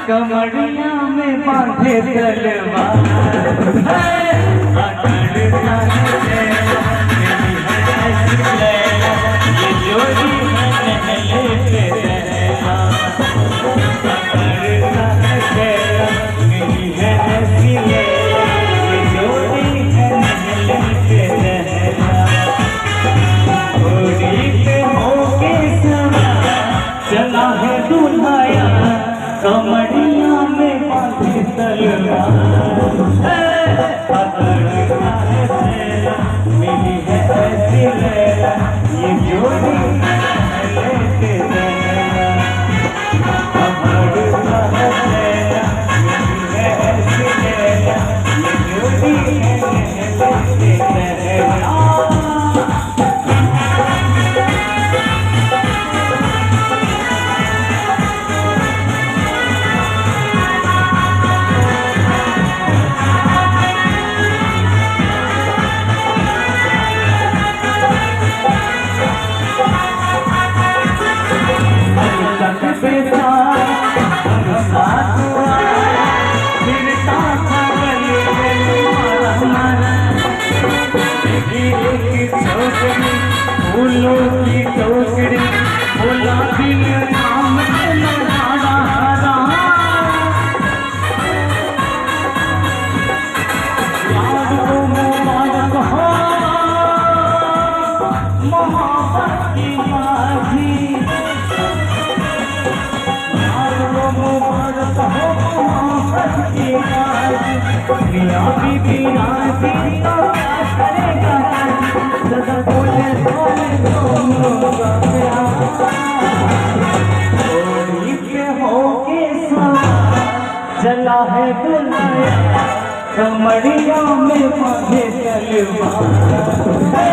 कमरिया में बांधे तलवार ये जोड़ी है नहले पे रहना मेरी है नसीले ये जोड़ी है नहले पे रहना घोड़ी पे होके सवार चला है दुल्हाया कमरिया में बांधे तलवार मेरी है ऐसी लैला ये जोड़ी लेके रहना मेरी है ऐसी लैला ये जोड़ी लेके रहना। फूलों की टोकरी बोला दिल नाम से लगाना याद को मुबारक हो मोहब्बत की माझी याद को मुबारक हो मोहब्बत की माझी मियां बीबी राजी तो क्या करेगा सदा बोले घोड़ी पे होके सवार चला है दुल्हनिया कमरिया में बांधे तलवार